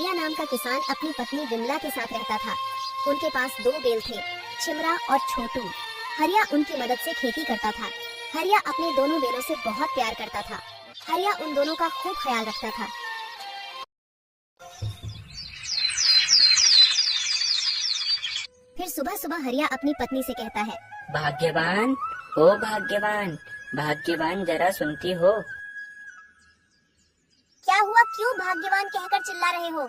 हरिया नाम का किसान अपनी पत्नी विमला के साथ रहता था। उनके पास 2 बैल थे, छिमरा और छोटू। हरिया उनकी मदद से खेती करता था। हरिया अपने दोनों बैलों से बहुत प्यार करता था। हरिया उन दोनों का खूब ख्याल रखता था। फिर सुबह सुबह हरिया अपनी पत्नी से कहता है, भाग्यवान, ओ भाग्यवान, भाग्यवान जरा सुनती हो? क्या हुआ, क्यों भाग्यवान कहकर चिल्ला रहे हो?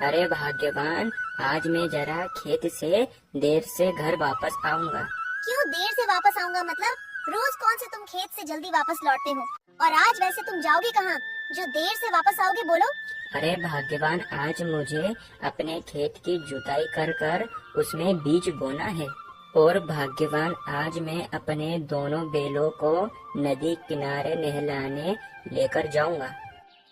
अरे भाग्यवान, आज मैं जरा खेत से देर से घर वापस आऊंगा। क्यों देर से वापस आऊंगा मतलब? रोज कौन से तुम खेत से जल्दी वापस लौटते हो? और आज वैसे तुम जाओगे कहाँ जो देर से वापस आओगे, बोलो? अरे भाग्यवान, आज मुझे अपने खेत की जुताई कर कर उसमें बीज बोना है। और भाग्यवान, आज मैं अपने दोनों बैलों को नदी किनारे नहलाने लेकर जाऊंगा।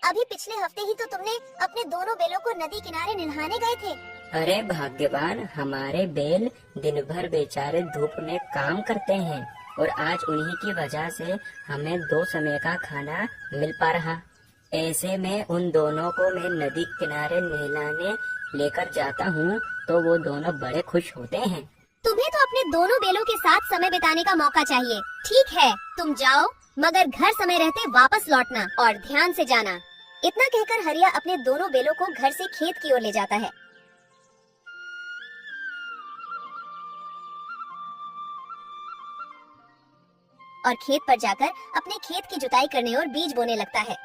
अभी पिछले हफ्ते ही तो तुमने अपने दोनों बैलों को नदी किनारे नहलाने गए थे। अरे भाग्यवान, हमारे बैल दिन भर बेचारे धूप में काम करते हैं और आज उन्हीं की वजह से हमें 2 समय का खाना मिल पा रहा। ऐसे में उन दोनों को मैं नदी किनारे नहलाने लेकर जाता हूँ तो वो दोनों बड़े खुश होते हैं। तुम्हें तो अपने दोनों बैलों के साथ समय बिताने का मौका चाहिए। ठीक है, तुम जाओ, मगर घर समय रहते वापस लौटना और ध्यान से जाना। इतना कहकर हरिया अपने दोनों बैलों को घर से खेत की ओर ले जाता है। और खेत पर जाकर अपने खेत की जुताई करने और बीज बोने लगता है।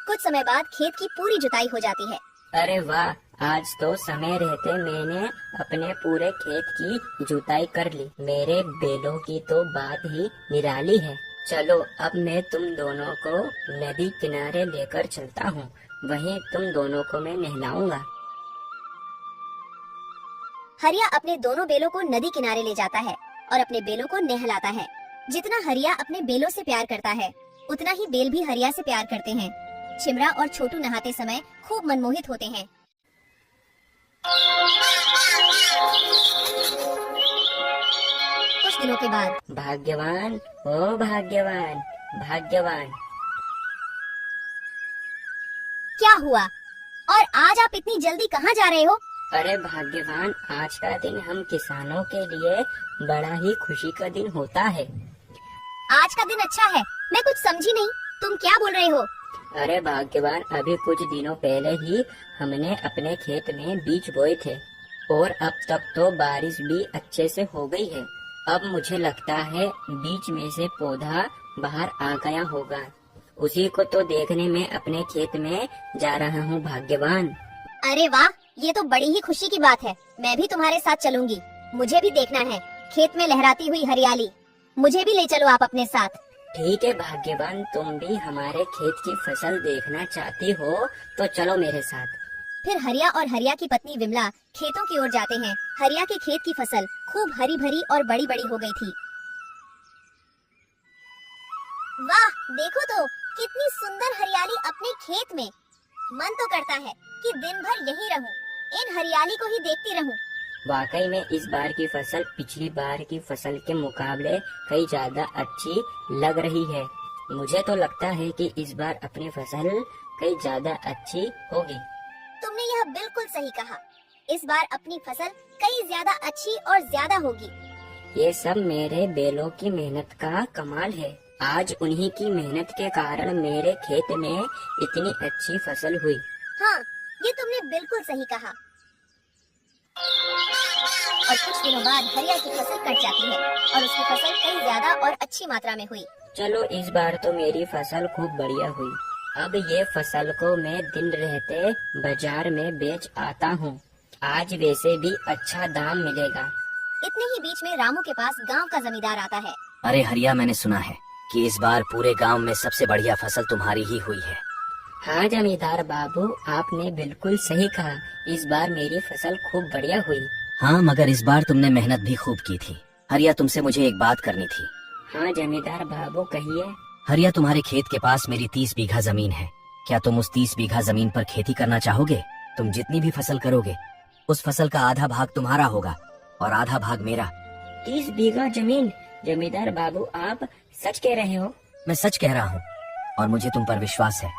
कुछ समय बाद खेत की पूरी जुताई हो जाती है। अरे वाह, आज तो समय रहते मैंने अपने पूरे खेत की जुताई कर ली। मेरे बैलों की तो बात ही निराली है। चलो अब मैं तुम दोनों को नदी किनारे लेकर चलता हूँ, वहीं तुम दोनों को मैं नहलाऊंगा। हरिया अपने दोनों बैलों को नदी किनारे ले जाता है और अपने बैलों को नहलाता है। जितना हरिया अपने बैलों से प्यार करता है, उतना ही बैल भी हरिया से प्यार करते हैं। छिमरा और छोटू नहाते समय खूब मनमोहित होते हैं। कुछ दिनों के बाद, भाग्यवान, ओ भाग्यवान, भाग्यवान। क्या हुआ? और आज आप इतनी जल्दी कहाँ जा रहे हो? अरे भाग्यवान, आज का दिन हम किसानों के लिए बड़ा ही खुशी का दिन होता है। आज का दिन अच्छा है? मैं कुछ समझी नहीं, तुम क्या बोल रहे हो? अरे भाग्यवान, अभी कुछ दिनों पहले ही हमने अपने खेत में बीज बोए थे और अब तक तो बारिश भी अच्छे से हो गई है। अब मुझे लगता है बीज में से पौधा बाहर आ गया होगा। उसी को तो देखने में अपने खेत में जा रहा हूँ भाग्यवान। अरे वाह, ये तो बड़ी ही खुशी की बात है। मैं भी तुम्हारे साथ चलूंगी। मुझे भी देखना है खेत में लहराती हुई हरियाली। मुझे भी ले चलो आप अपने साथ। ठीक है भाग्यवान, तुम भी हमारे खेत की फसल देखना चाहती हो तो चलो मेरे साथ। फिर हरिया और हरिया की पत्नी विमला खेतों की ओर जाते हैं। हरिया के खेत की फसल खूब हरी भरी और बड़ी बड़ी हो गई थी। वाह, देखो तो कितनी सुंदर हरियाली अपने खेत में। मन तो करता है कि दिन भर यहीं रहूं, इन हरियाली को ही देखती रहूं। वाकई में इस बार की फसल पिछली बार की फसल के मुकाबले कई ज्यादा अच्छी लग रही है। मुझे तो लगता है कि इस बार अपनी फसल कई ज्यादा अच्छी होगी। तुमने यह बिल्कुल सही कहा। इस बार अपनी फसल कई ज्यादा अच्छी और ज्यादा होगी। ये सब मेरे बैलों की मेहनत का कमाल है। आज उन्हीं की मेहनत के कारण मेरे खेत में इतनी अच्छी फसल हुई। हाँ, ये तुमने बिल्कुल सही कहा। और कुछ दिनों बाद हरिया की फसल कट जाती है और उसकी फसल कई ज्यादा और अच्छी मात्रा में हुई। चलो इस बार तो मेरी फसल खूब बढ़िया हुई। अब ये फसल को मैं दिन रहते बाजार में बेच आता हूँ। आज वैसे भी अच्छा दाम मिलेगा। इतने ही बीच में रामू के पास गांव का जमींदार आता है। अरे हरिया, मैंने सुना है कि इस बार पूरे गांव में सबसे बढ़िया फसल तुम्हारी ही हुई है। हाँ जमींदार बाबू, आपने बिल्कुल सही कहा। इस बार मेरी फसल खूब बढ़िया हुई। हाँ, मगर इस बार तुमने मेहनत भी खूब की थी। हरिया, तुमसे मुझे एक बात करनी थी। हाँ जमींदार बाबू, कहिए। हरिया, तुम्हारे खेत के पास मेरी 30 बीघा जमीन है। क्या तुम उस 30 बीघा जमीन पर खेती करना चाहोगे? तुम जितनी भी फसल करोगे उस फसल का आधा भाग तुम्हारा होगा और आधा भाग मेरा। 30 बीघा जमीन? जमींदार बाबू, आप सच कह रहे हो? मैं सच कह रहा हूँ और मुझे तुम पर विश्वास है।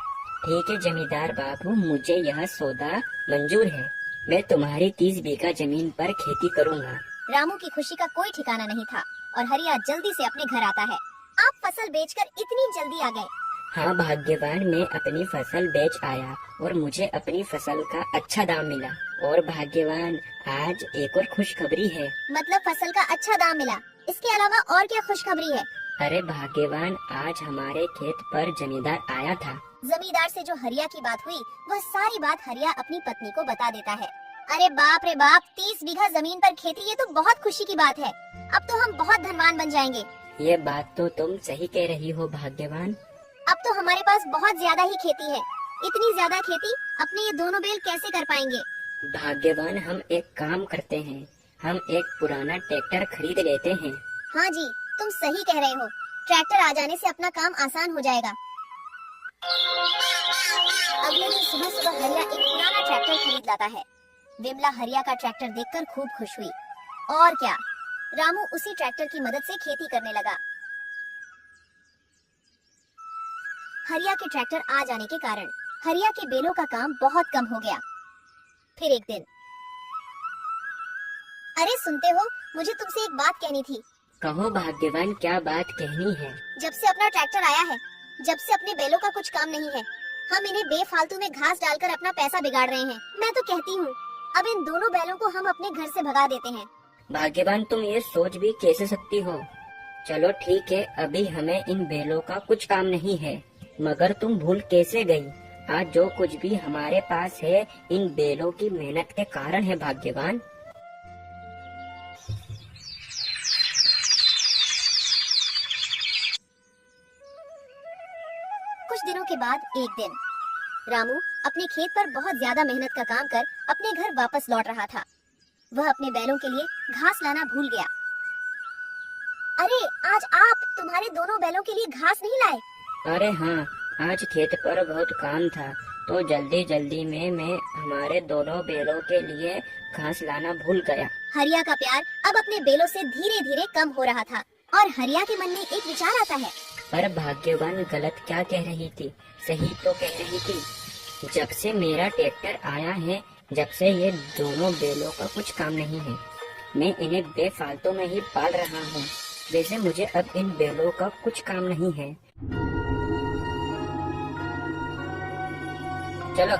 ठीक है जमींदार बाबू, मुझे यह सौदा मंजूर है। मैं तुम्हारी 30 बीघा जमीन पर खेती करूँगा। रामू की खुशी का कोई ठिकाना नहीं था और हरिया जल्दी से अपने घर आता है। आप फसल बेचकर इतनी जल्दी आ गए। हाँ भाग्यवान, मैं अपनी फसल बेच आया और मुझे अपनी फसल का अच्छा दाम मिला। और भाग्यवान, आज एक और खुशखबरी है। मतलब फसल का अच्छा दाम मिला, इसके अलावा और क्या खुशखबरी है? अरे भाग्यवान, आज हमारे खेत पर जमींदार आया था। जमींदार से जो हरिया की बात हुई वह सारी बात हरिया अपनी पत्नी को बता देता है। अरे बाप रे बाप, 30 बीघा जमीन पर खेती, ये तो बहुत खुशी की बात है। अब तो हम बहुत धनवान बन जाएंगे। ये बात तो तुम सही कह रही हो भाग्यवान। अब तो हमारे पास बहुत ज्यादा ही खेती है। इतनी ज्यादा खेती अपने ये दोनों बैल कैसे कर पाएंगे? भाग्यवान, हम एक काम करते हैं, हम एक पुराना ट्रैक्टर खरीद लेते हैं। हाँ जी, तुम सही कह रहे हो। ट्रैक्टर आ जाने से अपना काम आसान हो जाएगा। अगले दिन सुबह सुबह हरिया एक पुराना ट्रैक्टर खरीद लाता है। विमला हरिया का ट्रैक्टर देखकर खूब खुश हुई। और क्या, रामू उसी ट्रैक्टर की मदद से खेती करने लगा। हरिया के ट्रैक्टर आ जाने के कारण हरिया के बेलों का काम बहुत कम हो गया। फिर एक दिन, अरे सुनते हो, मुझे तुमसे एक बात कहनी थी। कहो भाग्यवान, क्या बात कहनी है? जब से अपना ट्रैक्टर आया है, जब से अपने बैलों का कुछ काम नहीं है, हम इन्हें बेफालतू में घास डालकर अपना पैसा बिगाड़ रहे हैं। मैं तो कहती हूँ अब इन दोनों बैलों को हम अपने घर से भगा देते हैं। भाग्यवान, तुम ये सोच भी कैसे सकती हो? चलो ठीक है, अभी हमें इन बैलों का कुछ काम नहीं है, मगर तुम भूल कैसे गई? आज जो कुछ भी हमारे पास है इन बैलों की मेहनत के कारण है भाग्यवान। कुछ दिनों के बाद एक दिन रामू अपने खेत पर बहुत ज्यादा मेहनत का काम कर अपने घर वापस लौट रहा था। वह अपने बैलों के लिए घास लाना भूल गया। अरे आज आप तुम्हारे दोनों बैलों के लिए घास नहीं लाए? अरे हाँ, आज खेत पर बहुत काम था तो जल्दी जल्दी में मैं हमारे दोनों बैलों के लिए घास लाना भूल गया। हरिया का प्यार अब अपने बैलों से धीरे धीरे कम हो रहा था और हरिया के मन में एक विचार आता है। पर भाग्यवान गलत क्या कह रही थी? सही तो कह रही थी। जब से मेरा ट्रैक्टर आया है, जब से ये दोनों बैलों का कुछ काम नहीं है, मैं इन्हें बेफालतू में ही पाल रहा हूँ। वैसे मुझे अब इन बैलों का कुछ काम नहीं है। चलो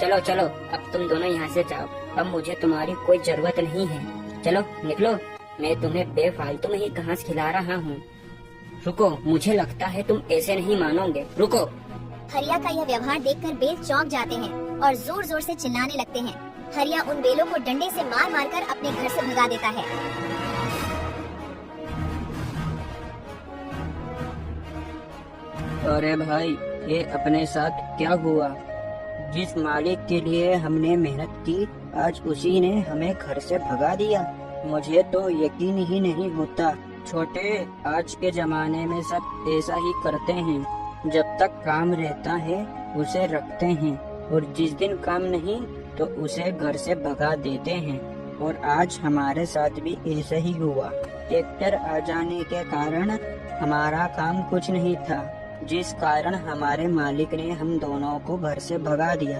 चलो चलो, अब तुम दोनों यहाँ से जाओ। अब मुझे तुम्हारी कोई जरूरत नहीं है। चलो निकलो, मैं तुम्हें बेफालतू में ही घास खिला रहा हूँ। रुको, मुझे लगता है तुम ऐसे नहीं मानोगे। रुको। हरिया का यह व्यवहार देखकर बैल चौंक जाते हैं और जोर जोर से चिल्लाने लगते हैं। हरिया उन बैलों को डंडे से मार मार कर अपने घर से भगा देता है। अरे भाई, ये अपने साथ क्या हुआ? जिस मालिक के लिए हमने मेहनत की, आज उसी ने हमें घर से भगा दिया। मुझे तो यकीन ही नहीं होता। छोटे, आज के जमाने में सब ऐसा ही करते हैं। जब तक काम रहता है उसे रखते हैं और जिस दिन काम नहीं तो उसे घर से भगा देते हैं। और आज हमारे साथ भी ऐसा ही हुआ। ट्रैक्टर आ जाने के कारण हमारा काम कुछ नहीं था, जिस कारण हमारे मालिक ने हम दोनों को घर से भगा दिया।